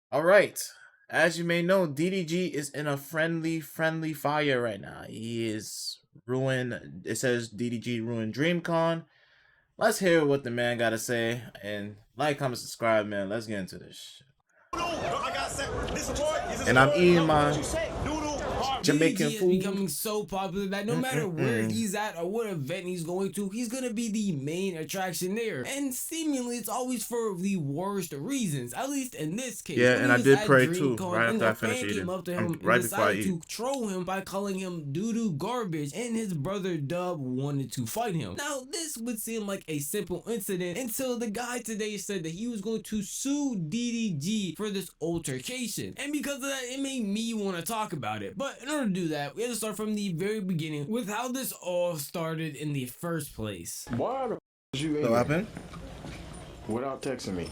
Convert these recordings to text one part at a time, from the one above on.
All right. As you may know, DDG is in a friendly fire right now. He is ruined. It says DDG ruined Dreamcon. Let's hear what the man got to say. And like, comment, subscribe, man. Let's get into this. And I'm eating my Jamaican DDG is food. becoming so popular that no matter where he's at or what event he's going to, he's gonna be the main attraction there. And seemingly it's always for the worst reasons, at least in this case. Yeah, when and he I was did at pray too, Dreamcon, right and after I a finished fan came eating. up to him and Right before I decided eat. to troll him by calling him doo-doo garbage, and his brother Dub wanted to fight him. Now, this would seem like a simple incident until the guy today said that he was going to sue DDG for this altercation. And because of that, it made me want to talk about it. But in order to do that, we have to start from the very beginning with how this all started in the first place. Why the f you in What here happened? without texting me?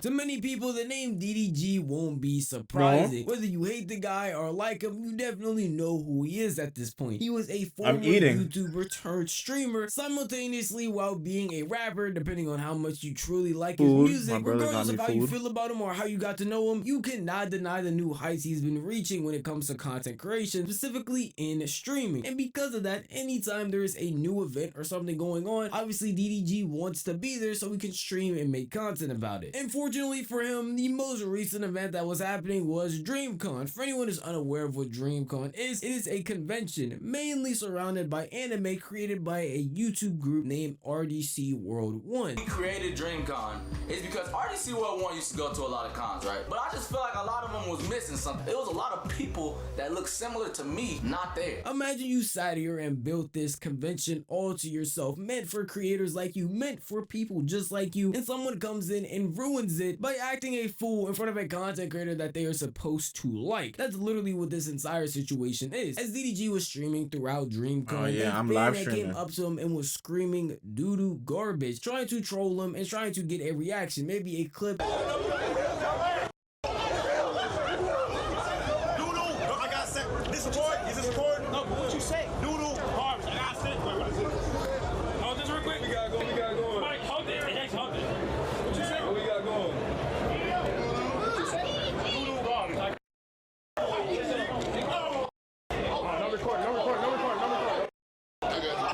To many people, the name DDG won't be surprising. Whether you hate the guy or like him, you definitely know who he is at this point. He was a former YouTuber turned streamer, simultaneously while being a rapper, depending on how much you truly like his music. Regardless of how you feel about him or how you got to know him, you cannot deny the new heights he's been reaching when it comes to content creation, specifically in streaming. And because of that, anytime there is a new event or something going on, obviously DDG wants to be there so we can stream and make content about it. Unfortunately for him, the most recent event that was happening was Dreamcon. For anyone who's unaware of what Dreamcon is, it is a convention mainly surrounded by anime created by a YouTube group named RDC World 1. We created Dreamcon is because RDC World 1 used to go to a lot of cons, right? But I just feel like a lot of them was missing something. There was a lot of people that look similar to me not there. Imagine you sat here and built this convention all to yourself, meant for creators like you, meant for people just like you, and someone comes in and ruins it by acting a fool in front of a content creator that they are supposed to like. That's literally what this entire situation is. As DDG was streaming throughout Dreamcon, a fan that came up to him and was screaming doo-doo garbage, trying to troll him and trying to get a reaction, maybe a clip.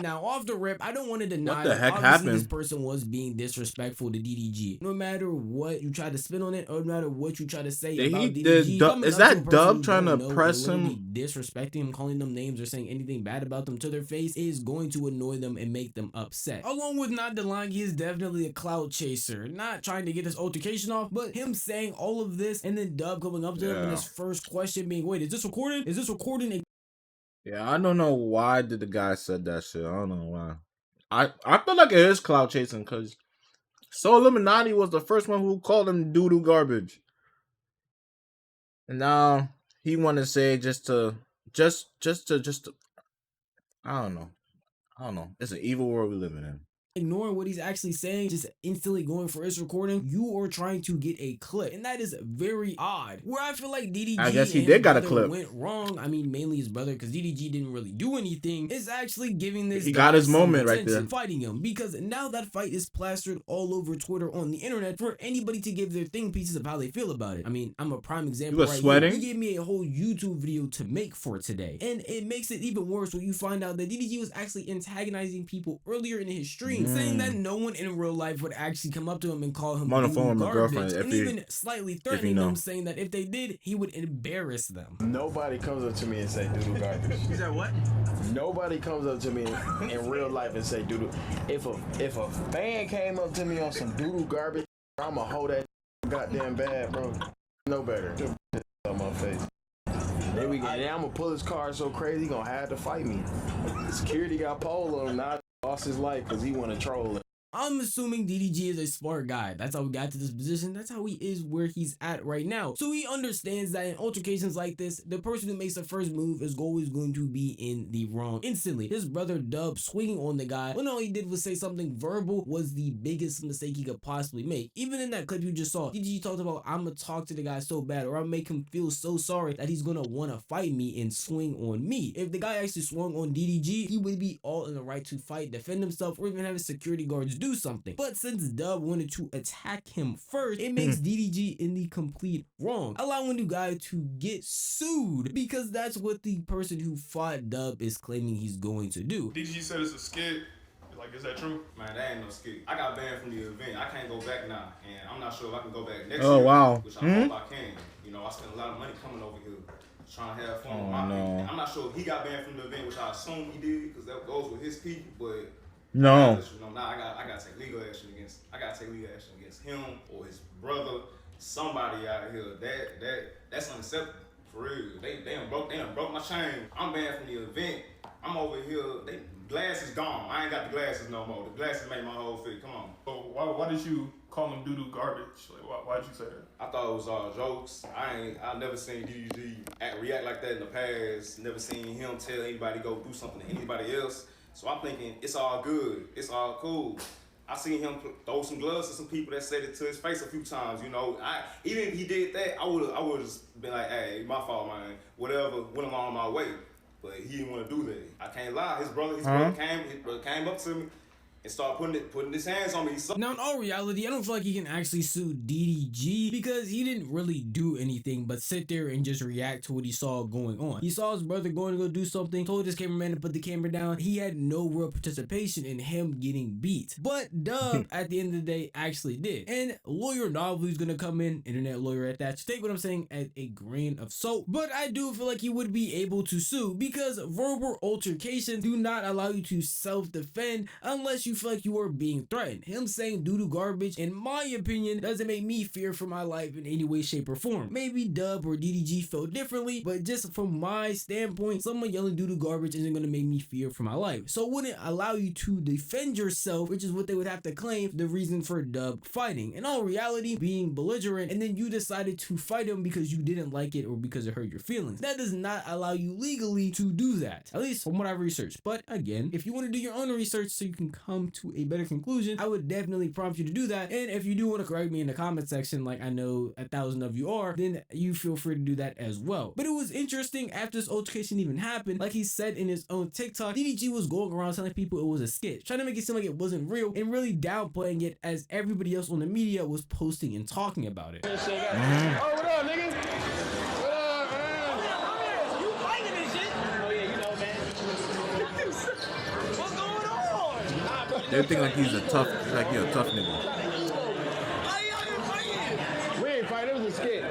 Now, off the rip, I don't want to deny that obviously this person was being disrespectful to DDG. No matter what you try to spin on it, or no matter what you try to say about DDG, is that Dub trying to press him? Disrespecting him, calling them names, or saying anything bad about them to their face is going to annoy them and make them upset. Along with not denying he is definitely a clout chaser, not trying to get this altercation off, but him saying all of this and then Dub coming up to him and his first question being, "Wait, is this recording? Is this recording?" Yeah, I don't know why did the guy said that shit. I don't know why. I feel like it is cloud chasing because So Illuminati was the first one who called him doo-doo garbage. And now he want to say just to I don't know. It's an evil world we living in. Ignoring what he's actually saying, just instantly going for his recording, you are trying to get a clip, and that is very odd. Where I feel like DDG, I guess he did got a clip, went wrong. I mean, mainly his brother, because DDG didn't really do anything. Is actually giving this. He got his moment right there, fighting him, because now that fight is plastered all over Twitter on the internet for anybody to give their think pieces of how they feel about it. I mean, I'm a prime example. You were sweating. He gave me a whole YouTube video to make for today, and it makes it even worse when you find out that DDG was actually antagonizing people earlier in his stream, saying that no one in real life would actually come up to him and call him on the phone with my girlfriend, and even slightly threatening him, saying that if they did, he would embarrass them. Nobody comes up to me and say doo-doo garbage. You said what? Nobody comes up to me in real life and say doo-doo. If a fan came up to me on some doo-doo garbage, I'ma hold that goddamn bad, bro. No better. On my face. Then I'm gonna pull his car so crazy, he gonna have to fight me. Security got pole on him, now he lost his life because he wanna troll it. I'm assuming DDG is a smart guy. That's how we got to this position. That's how he is where he's at right now. So he understands that in altercations like this, the person who makes the first move is always going to be in the wrong instantly. His brother Dub swinging on the guy when all he did was say something verbal was the biggest mistake he could possibly make. Even in that clip you just saw, DDG talked about, I'm gonna talk to the guy so bad, or I'll make him feel so sorry that he's gonna want to fight me and swing on me. If the guy actually swung on DDG, he would be all in the right to fight, defend himself, or even have his security guards do something. But since Dub wanted to attack him first, it makes DDG in the complete wrong, allowing the guy to get sued because that's what the person who fought Dub is claiming he's going to do. DDG said it's a skit. Like, is that true? Man, that ain't no skit. I got banned from the event. I can't go back now, and I'm not sure if I can go back next year. Oh wow. Which I hope I can. You know, I spent a lot of money coming over here trying to have fun with my people. I'm not sure if he got banned from the event, which I assume he did, because that goes with his people. But no. You know, now I gotta take legal action against. I gotta take legal action against him or his brother, somebody out here. That's unacceptable for real. They done broke my chain. I'm banned from the event. I'm over here. Glass is gone. I ain't got the glasses no more. The glasses make my whole fit. Come on. So why did you call him doo-doo garbage? Like, why did you say that? I thought it was all jokes. I never seen DDG react like that in the past. Never seen him tell anybody go do something to anybody else. So I'm thinking it's all good. It's all cool. I seen him throw some gloves to some people that said it to his face a few times. You know, even if he did that, I would just been like, hey, my fault, man. Whatever, went along my way. But he didn't want to do that. I can't lie. His brother came up to me and started putting his hands on me. Now, in all reality, I don't feel like he can actually sue DDG because he didn't really do anything but sit there and just react to what he saw going on. He saw his brother going to go do something, told his cameraman to put the camera down. He had no real participation in him getting beat. But Dub, at the end of the day, actually did. And lawyer Novel is going to come in, internet lawyer at that. So take what I'm saying as a grain of salt. But I do feel like he would be able to sue because verbal altercations do not allow you to self-defend unless you feel like you are being threatened. Him saying doo-doo garbage, in my opinion, doesn't make me fear for my life in any way, shape, or form. Maybe Dub or DDG felt differently, but just from my standpoint, someone yelling doo-doo garbage isn't going to make me fear for my life. So it wouldn't allow you to defend yourself, which is what they would have to claim the reason for Dub fighting. In all reality, being belligerent, and then you decided to fight him because you didn't like it or because it hurt your feelings. That does not allow you legally to do that, at least from what I've researched. But again, if you want to do your own research so you can come to a better conclusion, I would definitely prompt you to do that. And if you do want to correct me in the comment section, like I know 1,000 of you are, then you feel free to do that as well. But it was interesting after this altercation even happened, like he said in his own TikTok, DDG was going around telling people it was a skit, trying to make it seem like it wasn't real and really downplaying it as everybody else on the media was posting and talking about it. Oh, what up, nigga? What up, man? You fighting this shit? Oh yeah, you know, man. What's going on? They think like he's a tough nigga. Why y'all even fighting? We ain't fighting. It was a skit.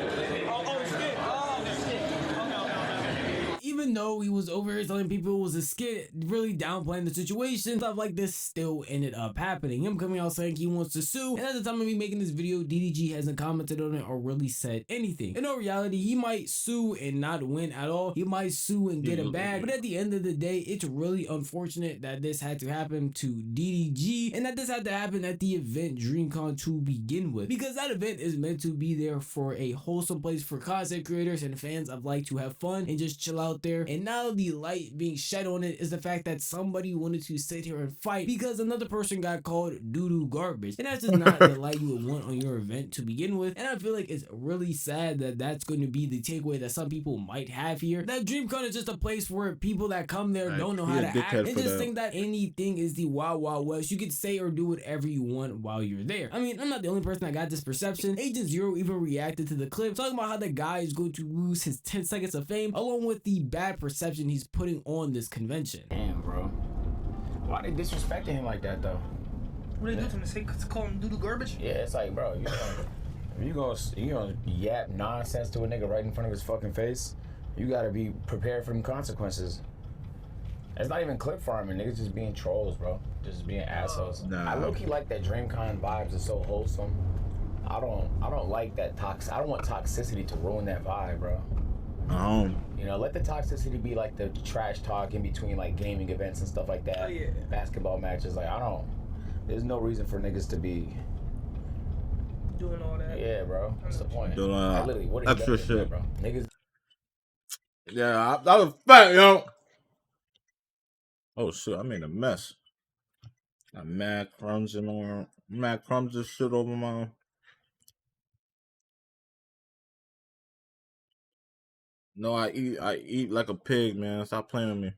Oh, skit. Oh, skit. Okay. Even though he was over here telling people it was a skit, really downplaying the situation, stuff like this still ended up happening. Him coming out saying he wants to sue, and at the time of me making this video, DDG hasn't commented on it or really said anything. In all reality, he might sue and not win at all. He might sue and get a bag, but at the end of the day, it's really unfortunate that this had to happen to DDG and that this had to happen at the event Dreamcon to begin with, because that event is meant to be there for a wholesome place for content creators and fans of like to have fun and just chill out there. And now the light being shed on it is the fact that somebody wanted to sit here and fight because another person got called doo-doo garbage, and that's just not the light you would want on your event to begin with. And I feel like it's really sad that that's going to be the takeaway that some people might have here, that Dreamcon is just a place where people that come there don't know how to act and just think that anything is the wild wild west. You can say or do whatever you want while you're there. I mean, I'm not the only person that got this perception. Agent Zero even reacted to the clip talking about how the guy is going to lose his 10 seconds of fame along with the bad perception he's putting on this convention. Damn, bro. Why they disrespecting him like that, though? What they do to him? Say call him doo-doo garbage? Yeah, it's like, bro, you gonna yap nonsense to a nigga right in front of his fucking face, you gotta be prepared for them consequences. It's not even clip farming, niggas just being trolls, bro. Just being assholes. Nah. I low-key like that Dreamcon vibes are so wholesome. I don't like that I don't want toxicity to ruin that vibe, bro. You know, let the toxicity be like the trash talk in between like gaming events and stuff like that. Oh, yeah. Basketball matches, like there's no reason for niggas to be Doing all that. yeah, bro. What's the point? Doing Like, literally, what are you extra doing, shit, bro? Niggas. Yeah, that was fat, yo. Oh shit, I made a mess. Got mad crumbs and shit over my. No, I eat like a pig, man. Stop playing with me.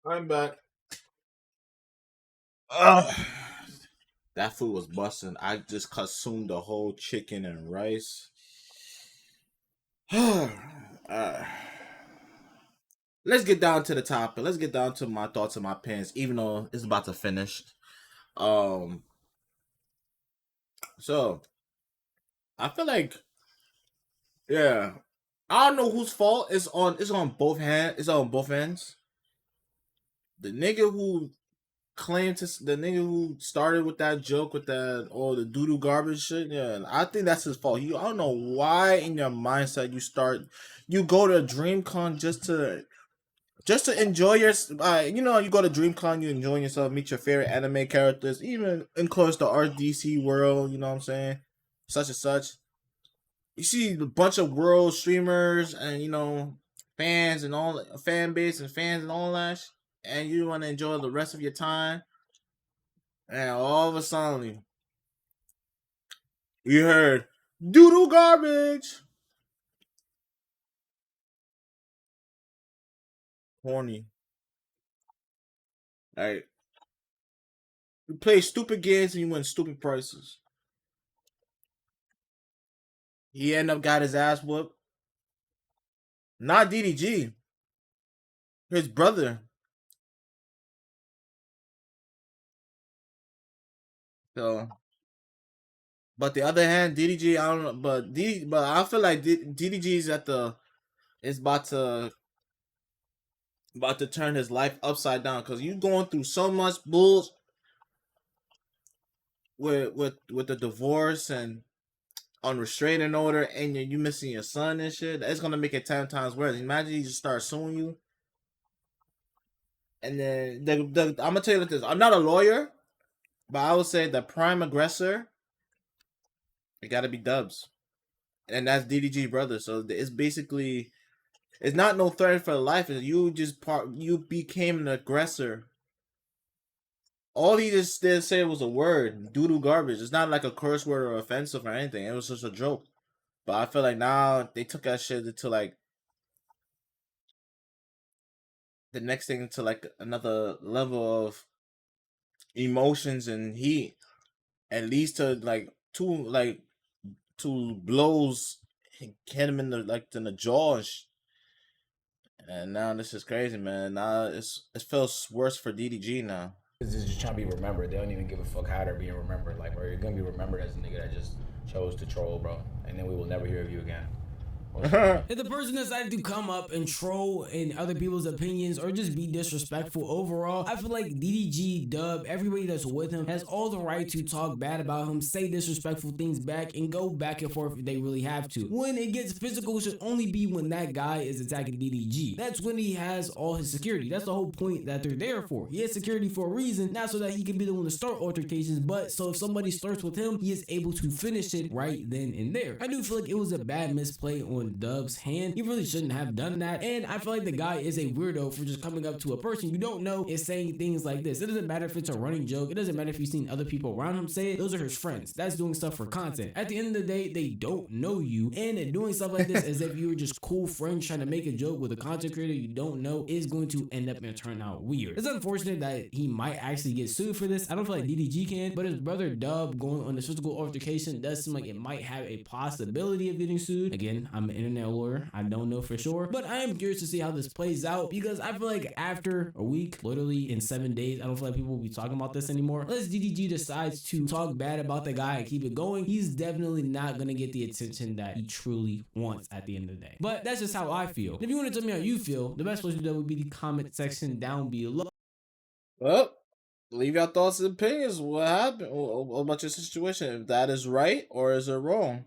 I'm back. Ugh. That food was busting. I just consumed the whole chicken and rice. uh, let's get down to the topic. Let's get down to my thoughts and my opinions, even though it's about to finish. Um, so I feel like, yeah, I don't know whose fault it's on. It's on both hands. It's on both ends. The nigga who the nigga who started with that joke with that the doo-doo garbage shit, yeah, and I think that's his fault. I don't know why in your mindset you go to Dreamcon just to enjoy your you go to Dreamcon, you enjoy yourself, meet your favorite anime characters, even includes the RDC world, you know what I'm saying, such and such. You see a bunch of world streamers and fans and all fan base and fans and all that and you want to enjoy the rest of your time. And all of a sudden, you heard doodle garbage. Horny. Like, you play stupid games and you win stupid prices. He ended up got his ass whooped. Not DDG. His brother. So, but the other hand, DDG, I don't know, but I feel like DDG is about to turn his life upside down because you going through so much bull with the divorce and on restraining order and you missing your son and shit. It's gonna make it 10 times worse. Imagine he just start suing you, and then I'm gonna tell you this. I'm not a lawyer, but I would say the prime aggressor, it gotta be Dubs, and that's DDG brother. So it's basically it's not no threat for life. You became an aggressor. All he just did say was a word, doodle garbage. It's not like a curse word or offensive or anything. It was just a joke. But I feel like now they took that shit to like the next thing to like another level of emotions and heat. At least to two blows hit him in the jaw and now this is crazy, man. Now it feels worse for DDG now. It's just trying to be remembered. They don't even give a fuck how they're being remembered. Like, bro, you're gonna be remembered as a nigga that just chose to troll, bro, and then we will never hear of you again. If the person decided to come up and troll in other people's opinions or just be disrespectful overall, I feel like DDG, Dub, everybody that's with him has all the right to talk bad about him, say disrespectful things back, and go back and forth if they really have to. When it gets physical, it should only be when that guy is attacking DDG. That's when he has all his security. That's the whole point that they're there for. He has security for a reason, not so that he can be the one to start altercations, but so if somebody starts with him, he is able to finish it right then and there. I do feel like it was a bad misplay on Dub's hand. He really shouldn't have done that, and I feel like the guy is a weirdo for just coming up to a person you don't know and saying things like this. It doesn't matter if it's a running joke. It doesn't matter if you've seen other people around him say it. Those are his friends. That's doing stuff for content. At the end of the day, they don't know you, and doing stuff like this as if you were just cool friends trying to make a joke with a content creator you don't know is going to end up and turn out weird. It's unfortunate that he might actually get sued for this. I don't feel like DDG can, but his brother Dub going on this physical altercation does seem like it might have a possibility of getting sued. Again, I'm an internet lawyer. I don't know for sure, but I am curious to see how this plays out because I feel like after a week, literally in 7 days, I don't feel like people will be talking about this anymore. Unless DDG decides to talk bad about the guy and keep it going, he's definitely not gonna get the attention that he truly wants at the end of the day. But that's just how I feel. And if you want to tell me how you feel, the best place to do that would be the comment section down below. Well, leave your thoughts and opinions. What happened? What about your situation? If that is right or is it wrong?